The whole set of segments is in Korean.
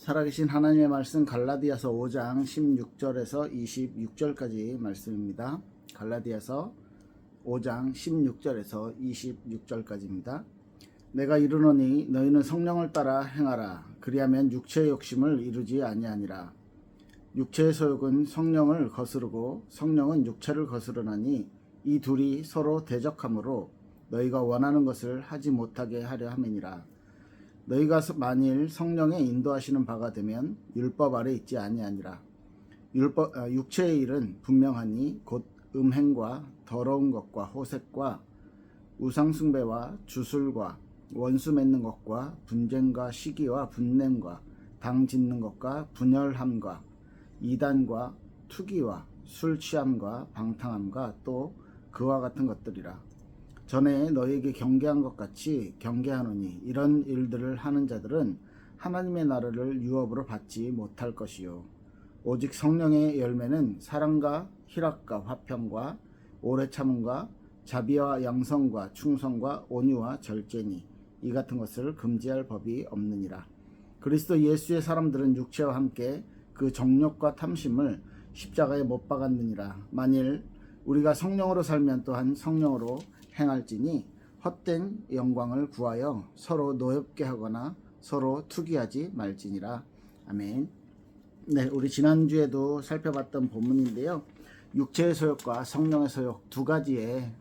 살아계신 하나님의 말씀 갈라디아서 5장 16절에서 26절까지 말씀입니다. 갈라디아서 5장 16절에서 26절까지입니다. 내가 이르노니 너희는 성령을 따라 행하라. 그리하면 육체의 욕심을 이루지 아니하니라. 육체의 소욕은 성령을 거스르고 성령은 육체를 거스르나니 이 둘이 서로 대적하므로 너희가 원하는 것을 하지 못하게 하려 함이니라. 너희가 만일 성령의 인도하시는 바가 되면 율법 아래 있지 아니하니라. 육체의 일은 분명하니 곧 음행과 더러운 것과 호색과 우상숭배와 주술과 원수 맺는 것과 분쟁과 시기와 분냄과 당 짓는 것과 분열함과 이단과 투기와 술 취함과 방탕함과 또 그와 같은 것들이라. 전에 너희에게 경계한 것 같이 경계하노니 이런 일들을 하는 자들은 하나님의 나라를 유업으로 받지 못할 것이요 오직 성령의 열매는 사랑과 희락과 화평과 오래 참음과 자비와 양성과 충성과 온유와 절제니 이 같은 것을 금지할 법이 없느니라. 그리스도 예수의 사람들은 육체와 함께 그 정욕과 탐심을 십자가에 못 박았느니라. 만일 우리가 성령으로 살면 또한 성령으로 행할지니 헛된 영광을 구하여 서로 노엽게 하거나 서로 투기하지 말지니라. 아멘. 네, 우리 지난주에도 살펴봤던 본문인데요. 육체의 소욕과 성령의 소욕 두 가지의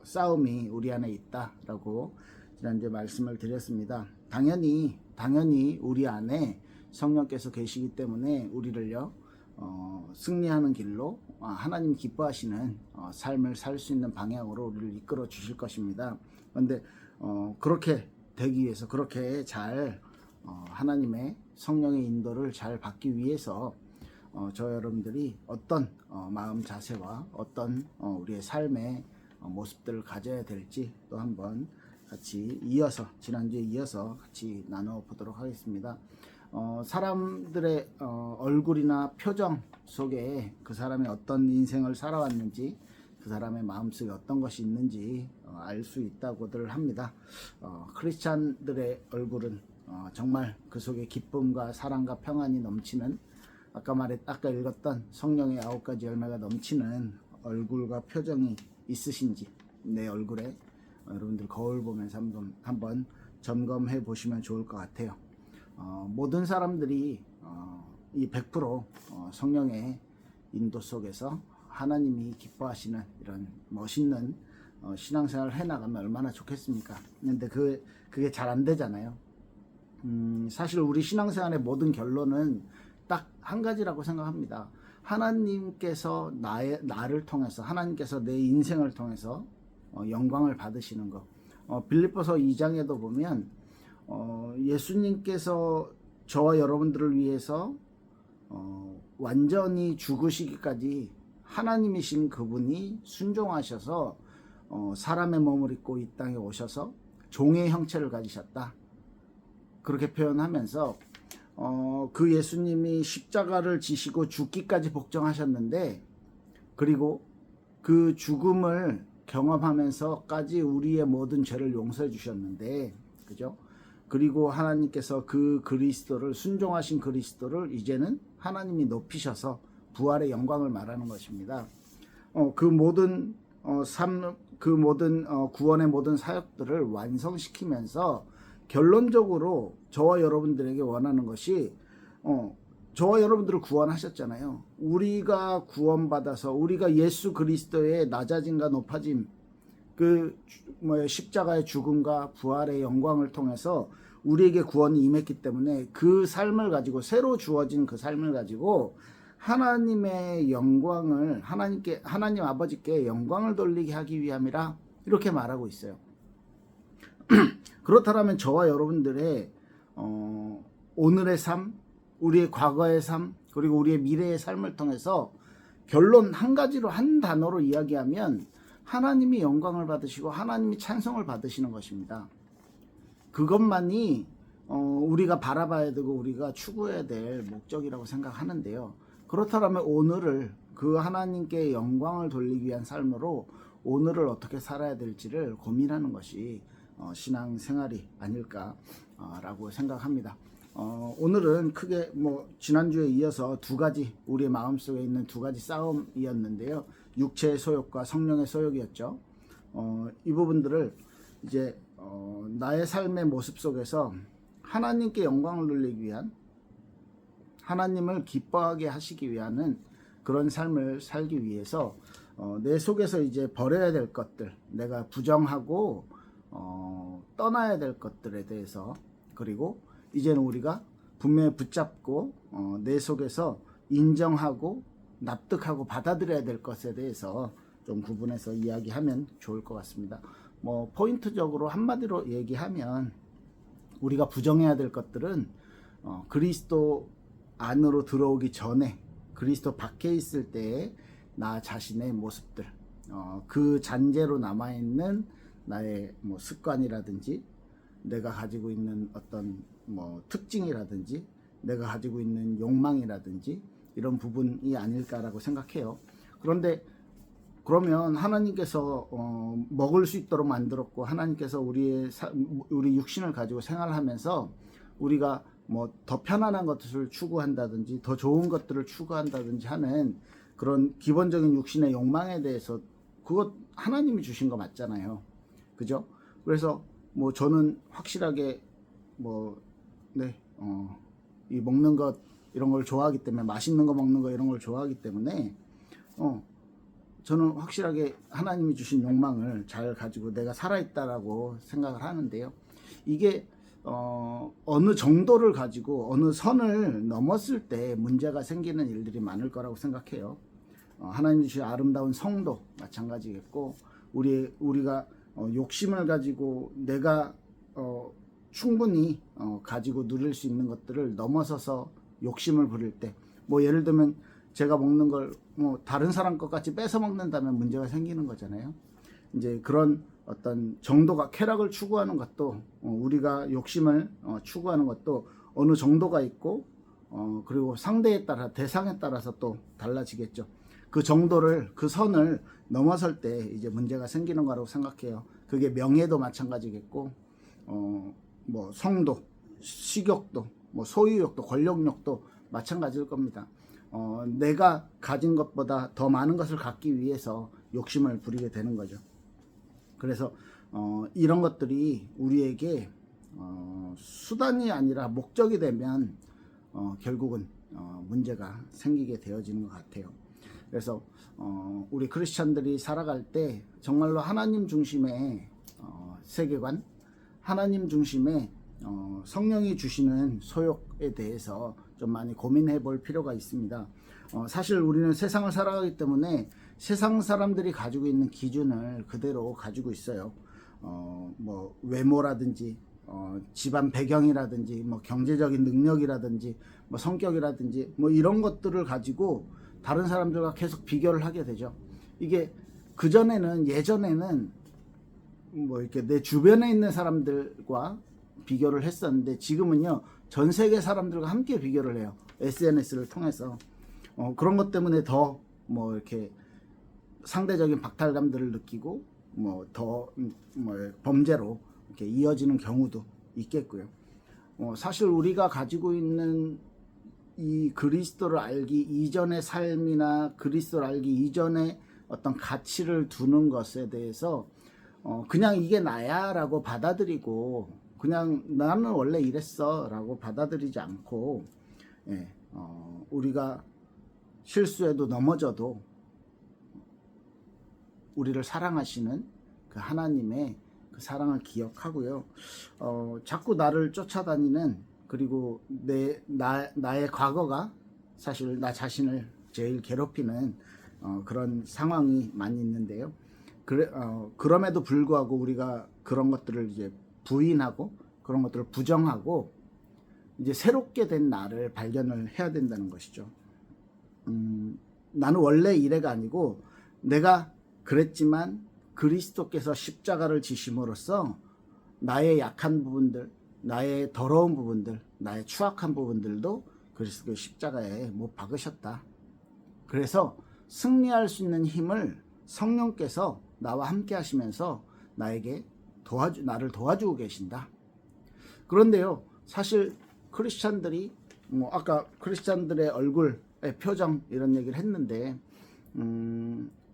싸움이 우리 안에 있다라고 지난주에 말씀을 드렸습니다. 당연히 우리 안에 성령께서 계시기 때문에 우리를요 승리하는 길로 하나님 기뻐하시는 삶을 살 수 있는 방향으로 우리를 이끌어 주실 것입니다. 그런데 그렇게 되기 위해서 그렇게 잘 하나님의 성령의 인도를 잘 받기 위해서 저 여러분들이 어떤 마음 자세와 어떤 우리의 삶의 모습들을 가져야 될지 또 한번 같이 지난주에 이어서 같이 나눠 보도록 하겠습니다. 사람들의 얼굴이나 표정 속에 그 사람이 어떤 인생을 살아왔는지 그 사람의 마음속에 어떤 것이 있는지 알 수 있다고들 합니다. 크리스찬들의 얼굴은 정말 그 속에 기쁨과 사랑과 평안이 넘치는 아까 읽었던 성령의 9가지 열매가 넘치는 얼굴과 표정이 있으신지 내 얼굴에 여러분들 거울 보면서 한번 점검해 보시면 좋을 것 같아요. 모든 사람들이 이 100% 성령의 인도 속에서 하나님이 기뻐하시는 이런 멋있는 신앙생활을 해나가면 얼마나 좋겠습니까? 근데 그게 잘 안 되잖아요. 사실 우리 신앙생활의 모든 결론은 딱 한 가지라고 생각합니다. 하나님께서 나를 통해서 하나님께서 내 인생을 통해서 영광을 받으시는 것. 빌립보서 2장에도 보면 예수님께서 저와 여러분들을 위해서 완전히 죽으시기까지 하나님이신 그분이 순종하셔서 사람의 몸을 입고 이 땅에 오셔서 종의 형체를 가지셨다. 그렇게 표현하면서 그 예수님이 십자가를 지시고 죽기까지 복종하셨는데 그리고 그 죽음을 경험하면서까지 우리의 모든 죄를 용서해 주셨는데 그죠? 그리고 하나님께서 그 그리스도를 순종하신 그리스도를 이제는 하나님이 높이셔서 부활의 영광을 말하는 것입니다. 그 모든 구원의 모든 사역들을 완성시키면서 결론적으로 저와 여러분들에게 원하는 것이 저와 여러분들을 구원하셨잖아요. 우리가 구원받아서 우리가 예수 그리스도의 낮아짐과 높아짐 십자가의 죽음과 부활의 영광을 통해서 우리에게 구원이 임했기 때문에 그 삶을 가지고 새로 주어진 그 삶을 가지고 하나님의 영광을 하나님 아버지께 영광을 돌리게 하기 위함이라 이렇게 말하고 있어요. 그렇다면 저와 여러분들의 오늘의 삶, 우리의 과거의 삶, 그리고 우리의 미래의 삶을 통해서 결론 한 가지로 한 단어로 이야기하면 하나님이 영광을 받으시고 하나님이 찬송을 받으시는 것입니다. 그것만이 우리가 바라봐야 되고 우리가 추구해야 될 목적이라고 생각하는데요. 그렇다면 오늘을 그 하나님께 영광을 돌리기 위한 삶으로 오늘을 어떻게 살아야 될지를 고민하는 것이 신앙생활이 아닐까라고 생각합니다. 오늘은 크게 지난주에 이어서 두 가지, 우리의 마음속에 있는 두 가지 싸움이었는데요. 육체의 소욕과 성령의 소욕이었죠. 이 부분들을 이제 나의 삶의 모습 속에서 하나님께 영광을 돌리기 위한, 하나님을 기뻐하게 하시기 위한 그런 삶을 살기 위해서 내 속에서 이제 버려야 될 것들, 내가 부정하고 떠나야 될 것들에 대해서, 그리고 이제는 우리가 분명히 붙잡고 내 속에서 인정하고 납득하고 받아들여야 될 것에 대해서 좀 구분해서 이야기하면 좋을 것 같습니다. 포인트적으로 한마디로 얘기하면, 우리가 부정해야 될 것들은 그리스도 안으로 들어오기 전에, 그리스도 밖에 있을 때의 나 자신의 모습들, 그 잔재로 남아있는 나의 습관이라든지, 내가 가지고 있는 어떤 특징이라든지, 내가 가지고 있는 욕망이라든지, 이런 부분이 아닐까라고 생각해요. 그런데 그러면 하나님께서 먹을 수 있도록 만들었고, 하나님께서 우리 육신을 가지고 생활하면서 우리가 더 편안한 것을 추구한다든지, 더 좋은 것들을 추구한다든지 하는 그런 기본적인 육신의 욕망에 대해서, 그것 하나님이 주신 거 맞잖아요. 그죠? 그래서 저는 확실하게 이 먹는 것 이런 걸 좋아하기 때문에, 맛있는 거 먹는 거 이런 걸 좋아하기 때문에 저는 확실하게 하나님이 주신 욕망을 잘 가지고 내가 살아있다라고 생각을 하는데요. 이게 어느 정도를 가지고 어느 선을 넘었을 때 문제가 생기는 일들이 많을 거라고 생각해요. 하나님 주신 아름다운 성도 마찬가지겠고, 우리가 욕심을 가지고 내가 충분히 가지고 누릴 수 있는 것들을 넘어서서 욕심을 부릴 때, 예를 들면 제가 먹는 걸 다른 사람 것 같이 뺏어 먹는다면 문제가 생기는 거잖아요. 이제 그런 어떤 정도가, 쾌락을 추구하는 것도, 우리가 욕심을 추구하는 것도 어느 정도가 있고, 그리고 상대에 따라, 대상에 따라서 또 달라지겠죠. 그 정도를, 그 선을 넘어설 때 이제 문제가 생기는 거라고 생각해요. 그게 명예도 마찬가지겠고, 성도, 식욕도, 소유욕도, 권력욕도 마찬가지일 겁니다. 내가 가진 것보다 더 많은 것을 갖기 위해서 욕심을 부리게 되는 거죠. 그래서 이런 것들이 우리에게 수단이 아니라 목적이 되면 결국은 문제가 생기게 되어지는 것 같아요. 그래서 우리 크리스찬들이 살아갈 때 정말로 하나님 중심의 세계관, 하나님 중심의 성령이 주시는 소욕에 대해서 좀 많이 고민해 볼 필요가 있습니다. 사실 우리는 세상을 살아가기 때문에 세상 사람들이 가지고 있는 기준을 그대로 가지고 있어요. 외모라든지, 집안 배경이라든지, 경제적인 능력이라든지, 성격이라든지, 이런 것들을 가지고 다른 사람들과 계속 비교를 하게 되죠. 이게 예전에는 이렇게 내 주변에 있는 사람들과 비교를 했었는데, 지금은요, 전 세계 사람들과 함께 비교를 해요. SNS를 통해서. 그런 것 때문에 더 이렇게 상대적인 박탈감들을 느끼고, 더 범죄로 이렇게 이어지는 경우도 있겠고요. 사실 우리가 가지고 있는 이 그리스도를 알기 이전의 삶이나 그리스도를 알기 이전의 어떤 가치를 두는 것에 대해서 그냥 이게 나야 라고 받아들이고, 그냥 나는 원래 이랬어 라고 받아들이지 않고, 우리가 실수해도 넘어져도 우리를 사랑하시는 그 하나님의 그 사랑을 기억하고요. 자꾸 나를 쫓아다니는, 그리고 나의 과거가 사실 나 자신을 제일 괴롭히는 그런 상황이 많이 있는데요. 그럼에도 불구하고 우리가 그런 것들을 이제 부인하고, 그런 것들을 부정하고, 이제 새롭게 된 나를 발견을 해야 된다는 것이죠. 나는 원래 이래가 아니고, 내가 그랬지만 그리스도께서 십자가를 지심으로써 나의 약한 부분들, 나의 더러운 부분들, 나의 추악한 부분들도 그리스도의 십자가에 못 박으셨다. 그래서 승리할 수 있는 힘을 성령께서 나와 함께 하시면서 나를 도와주고 계신다. 그런데요, 사실 크리스찬들이 아까 크리스찬들의 얼굴의 표정 이런 얘기를 했는데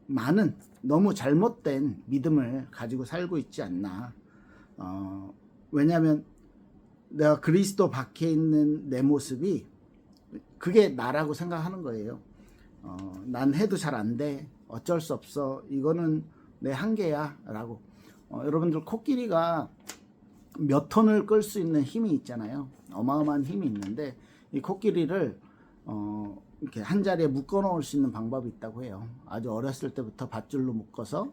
많은 너무 잘못된 믿음을 가지고 살고 있지 않나. 왜냐하면 내가 그리스도 밖에 있는 내 모습이 그게 나라고 생각하는 거예요. 난 해도 잘 안 돼. 어쩔 수 없어. 이거는 내 한계야. 라고. 여러분들 코끼리가 몇 톤을 끌 수 있는 힘이 있잖아요. 어마어마한 힘이 있는데 이 코끼리를 이렇게 한 자리에 묶어 놓을 수 있는 방법이 있다고 해요. 아주 어렸을 때부터 밧줄로 묶어서,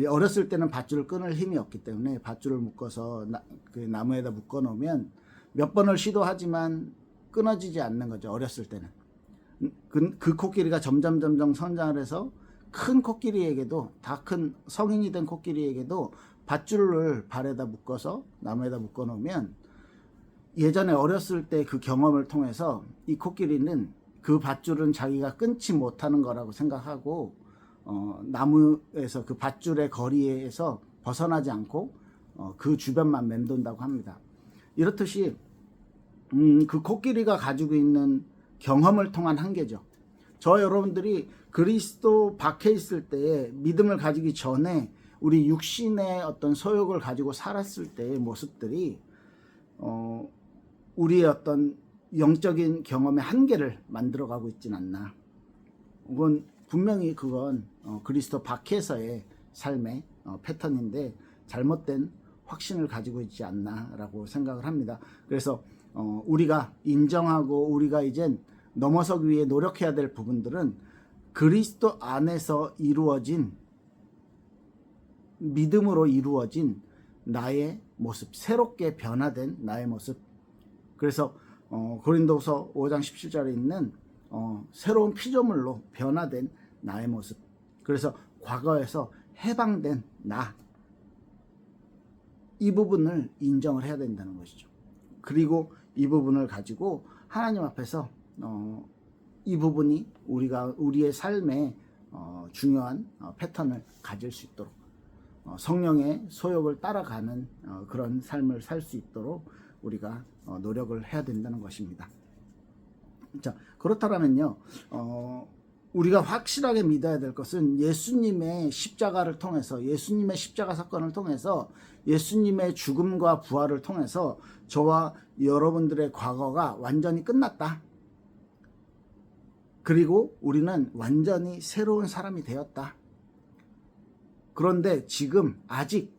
어렸을 때는 밧줄을 끊을 힘이 없기 때문에 밧줄을 묶어서 그 나무에다 묶어 놓으면 몇 번을 시도하지만 끊어지지 않는 거죠. 어렸을 때는. 그 코끼리가 점점 성장을 해서 큰 코끼리에게도, 다 큰 성인이 된 코끼리에게도 밧줄을 발에다 묶어서 나무에다 묶어 놓으면, 예전에 어렸을 때 그 경험을 통해서 이 코끼리는 그 밧줄은 자기가 끊지 못하는 거라고 생각하고 나무에서 그 밧줄의 거리에서 벗어나지 않고 그 주변만 맴돈다고 합니다. 이렇듯이 그 코끼리가 가지고 있는 경험을 통한 한계죠. 저 여러분들이 그리스도 밖에 있을 때에, 믿음을 가지기 전에 우리 육신의 어떤 소욕을 가지고 살았을 때의 모습들이 우리의 어떤 영적인 경험의 한계를 만들어가고 있진 않나. 그건 그리스도 밖에서의 삶의 패턴인데 잘못된 확신을 가지고 있지 않나라고 생각을 합니다. 그래서 우리가 인정하고 우리가 이젠 넘어서기 위해 노력해야 될 부분들은 그리스도 안에서 이루어진, 믿음으로 이루어진 나의 모습, 새롭게 변화된 나의 모습. 그래서 고린도서 5장 17절에 있는 새로운 피조물로 변화된 나의 모습. 그래서 과거에서 해방된 나, 이 부분을 인정을 해야 된다는 것이죠. 그리고 이 부분을 가지고 하나님 앞에서 이 부분이 우리의 삶의 중요한 패턴을 가질 수 있도록, 성령의 소욕을 따라가는 그런 삶을 살 수 있도록 우리가 노력을 해야 된다는 것입니다. 자, 그렇다면요, 우리가 확실하게 믿어야 될 것은 예수님의 십자가를 통해서, 예수님의 십자가 사건을 통해서, 예수님의 죽음과 부활을 통해서 저와 여러분들의 과거가 완전히 끝났다. 그리고 우리는 완전히 새로운 사람이 되었다. 그런데 지금 아직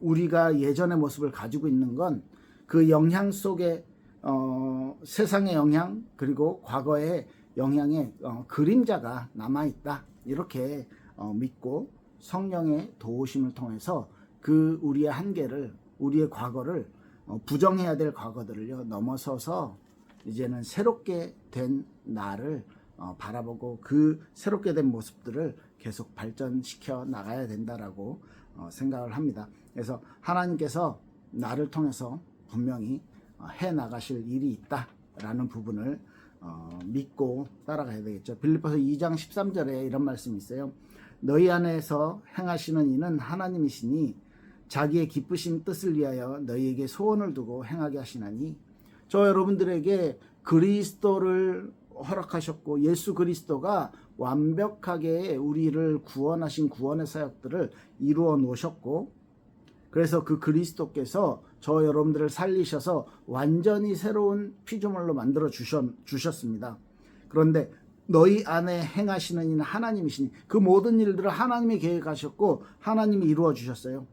우리가 예전의 모습을 가지고 있는 건 그 영향 속에 세상의 영향, 그리고 과거의 영향의 그림자가 남아있다. 이렇게 믿고 성령의 도우심을 통해서 그 우리의 한계를, 우리의 과거를, 부정해야 될 과거들을요 넘어서서 이제는 새롭게 된 나를 바라보고 그 새롭게 된 모습들을 계속 발전시켜 나가야 된다라고 생각을 합니다. 그래서 하나님께서 나를 통해서 분명히 해 나가실 일이 있다라는 부분을 믿고 따라가야 되겠죠. 빌립보서 2장 13절에 이런 말씀이 있어요. 너희 안에서 행하시는 이는 하나님이시니 자기의 기쁘신 뜻을 위하여 너희에게 소원을 두고 행하게 하시나니. 저 여러분들에게 그리스도를 허락하셨고, 예수 그리스도가 완벽하게 우리를 구원하신 구원의 사역들을 이루어 놓으셨고, 그래서 그 그리스도께서 저 여러분들을 살리셔서 완전히 새로운 피조물로 만들어 주셨습니다. 그런데 너희 안에 행하시는 이는 하나님이시니, 그 모든 일들을 하나님이 계획하셨고 하나님이 이루어 주셨어요.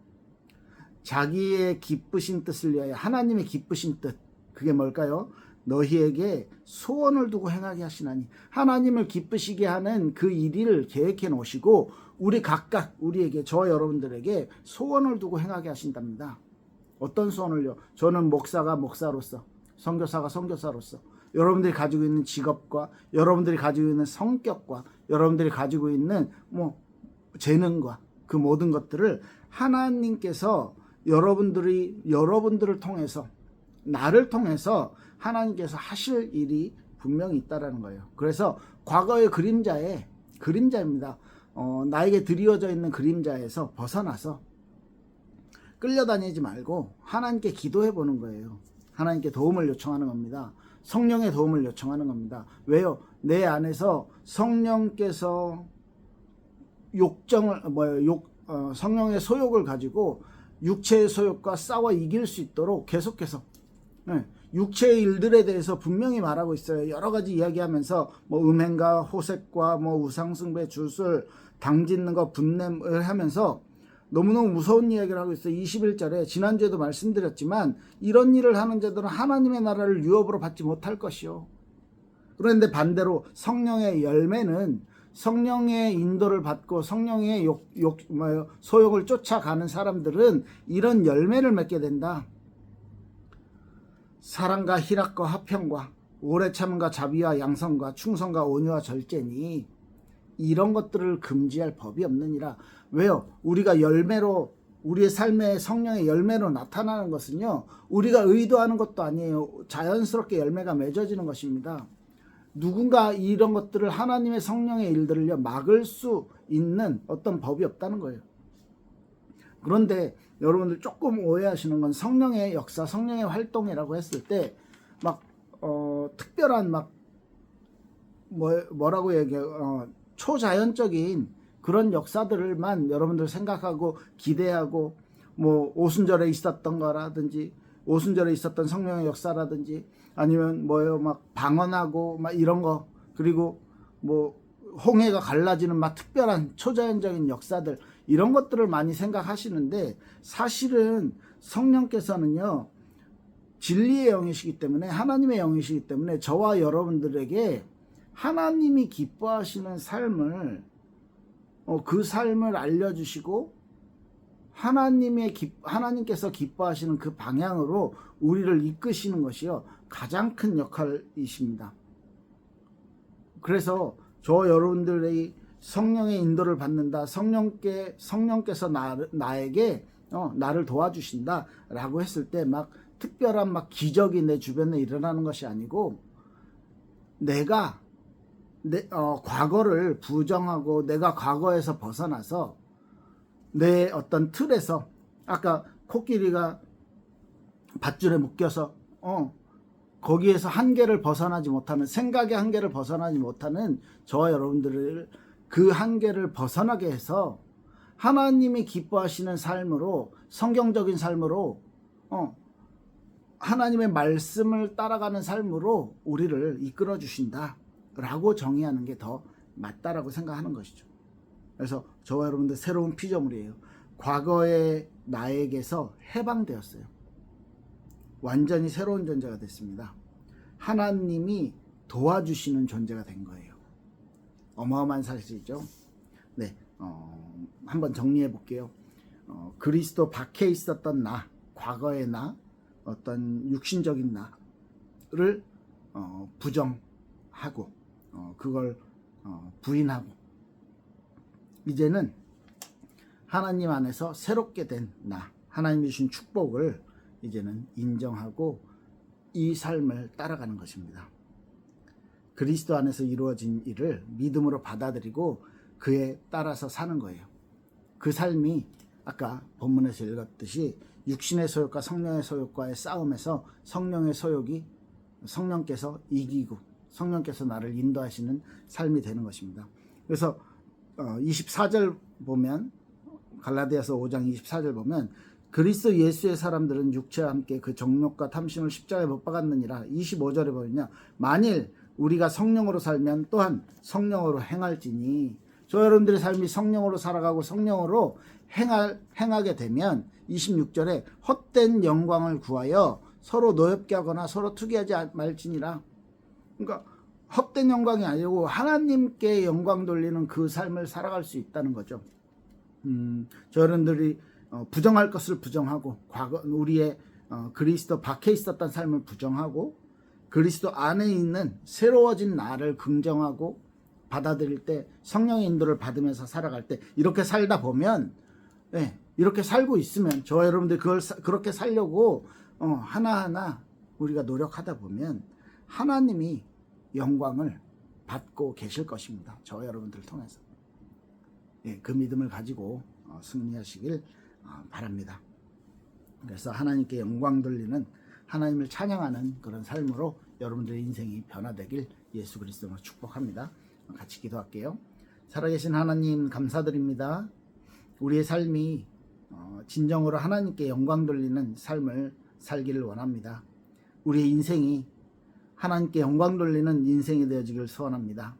자기의 기쁘신 뜻을 위하여, 하나님의 기쁘신 뜻, 그게 뭘까요? 너희에게 소원을 두고 행하게 하시나니. 하나님을 기쁘시게 하는 그 일을 계획해 놓으시고 우리 각각, 우리에게, 저 여러분들에게 소원을 두고 행하게 하신답니다. 어떤 소원을요? 저는 목사가 목사로서, 선교사가 선교사로서, 여러분들이 가지고 있는 직업과, 여러분들이 가지고 있는 성격과, 여러분들이 가지고 있는 재능과 그 모든 것들을 하나님께서 여러분들을 통해서, 나를 통해서 하나님께서 하실 일이 분명히 있다라는 거예요. 그래서 과거의 그림자입니다. 나에게 드리워져 있는 그림자에서 벗어나서 끌려다니지 말고 하나님께 기도해 보는 거예요. 하나님께 도움을 요청하는 겁니다. 성령의 도움을 요청하는 겁니다. 왜요? 내 안에서 성령께서 성령의 소욕을 가지고 육체의 소욕과 싸워 이길 수 있도록 계속해서 육체의 일들에 대해서 분명히 말하고 있어요. 여러 가지 이야기하면서 음행과 호색과 우상숭배, 주술, 당짓는 거, 분냄을 하면서 너무너무 무서운 이야기를 하고 있어요. 21절에 지난주에도 말씀드렸지만 이런 일을 하는 자들은 하나님의 나라를 유업으로 받지 못할 것이요. 그런데 반대로 성령의 열매는 성령의 인도를 받고 성령의 소욕을 쫓아가는 사람들은 이런 열매를 맺게 된다. 사랑과 희락과 화평과 오래 참음과 자비와 양성과 충성과 온유와 절제니 이런 것들을 금지할 법이 없느니라. 왜요? 우리가 열매로 우리의 삶의 성령의 열매로 나타나는 것은요, 우리가 의도하는 것도 아니에요. 자연스럽게 열매가 맺어지는 것입니다. 누군가 이런 것들을 하나님의 성령의 일들을요 막을 수 있는 어떤 법이 없다는 거예요. 그런데 여러분들 조금 오해하시는 건 성령의 역사, 성령의 활동이라고 했을 때 특별한 뭐라고 얘기해요? 초자연적인 그런 역사들만 여러분들 생각하고 기대하고 오순절에 있었던 거라든지 오순절에 있었던 성령의 역사라든지 아니면 방언하고 이런 거, 그리고 홍해가 갈라지는 특별한 초자연적인 역사들, 이런 것들을 많이 생각하시는데 사실은 성령께서는요 진리의 영이시기 때문에, 하나님의 영이시기 때문에 저와 여러분들에게 하나님이 기뻐하시는 삶을 그 삶을 알려주시고 하나님께서 기뻐하시는 그 방향으로 우리를 이끄시는 것이요 가장 큰 역할이십니다. 그래서 저 여러분들의 성령의 인도를 받는다, 성령께서 나에게 나를 도와주신다 라고 했을 때 특별한 기적이 내 주변에 일어나는 것이 아니고, 내가 과거를 부정하고 내가 과거에서 벗어나서 내 어떤 틀에서, 아까 코끼리가 밧줄에 묶여서 거기에서 한계를 벗어나지 못하는, 생각의 한계를 벗어나지 못하는 저와 여러분들을 그 한계를 벗어나게 해서 하나님이 기뻐하시는 삶으로, 성경적인 삶으로, 하나님의 말씀을 따라가는 삶으로 우리를 이끌어 주신다 라고 정의하는 게 더 맞다라고 생각하는 것이죠. 그래서 저와 여러분들 새로운 피조물이에요. 과거의 나에게서 해방되었어요. 완전히 새로운 존재가 됐습니다. 하나님이 도와주시는 존재가 된 거예요. 어마어마한 사실이죠. 네, 한번 정리해 볼게요. 그리스도 밖에 있었던 나, 과거의 나, 어떤 육신적인 나를 부정하고 그걸 부인하고, 이제는 하나님 안에서 새롭게 된 나, 하나님이 주신 축복을 이제는 인정하고 이 삶을 따라가는 것입니다. 그리스도 안에서 이루어진 일을 믿음으로 받아들이고 그에 따라서 사는 거예요. 그 삶이 아까 본문에서 읽었듯이 육신의 소욕과 성령의 소욕과의 싸움에서 성령의 소욕이 성령께서 이기고 성령께서 나를 인도하시는 삶이 되는 것입니다. 그래서 24절 보면, 갈라디아서 5장 24절 보면, 그리스도 예수의 사람들은 육체와 함께 그 정욕과 탐심을 십자가에 못 박았느니라. 25절에 보면요, 만일 우리가 성령으로 살면 또한 성령으로 행할지니. 저 여러분들의 삶이 성령으로 살아가고 성령으로 행하게 되면 26절에 헛된 영광을 구하여 서로 노엽게 하거나 서로 투기하지 말지니라. 그러니까 헛된 영광이 아니고 하나님께 영광 돌리는 그 삶을 살아갈 수 있다는 거죠. 저 여러분들이 부정할 것을 부정하고, 과거 우리의 그리스도 밖에 있었던 삶을 부정하고 그리스도 안에 있는 새로워진 나를 긍정하고 받아들일 때, 성령의 인도를 받으면서 살아갈 때, 이렇게 살다 보면, 이렇게 살고 있으면, 저와 여러분들 그렇게 살려고 하나하나 우리가 노력하다 보면 하나님이 영광을 받고 계실 것입니다. 저와 여러분들을 통해서. 그 믿음을 가지고 승리하시길 바랍니다. 그래서 하나님께 영광 돌리는 하나님을 찬양하는 그런 삶으로 여러분들의 인생이 변화되길 예수 그리스도로 축복합니다. 같이 기도할게요. 살아계신 하나님 감사드립니다. 우리의 삶이 진정으로 하나님께 영광 돌리는 삶을 살기를 원합니다. 우리의 인생이 하나님께 영광 돌리는 인생이 되어지길 소원합니다.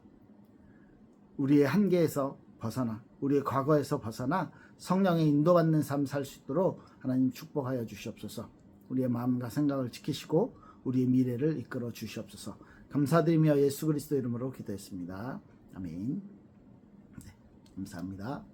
우리의 한계에서 벗어나 우리의 과거에서 벗어나 성령의 인도받는 삶 살 수 있도록 하나님 축복하여 주시옵소서. 우리의 마음과 생각을 지키시고 우리의 미래를 이끌어 주시옵소서. 감사드리며 예수 그리스도 이름으로 기도했습니다. 아멘. 네, 감사합니다.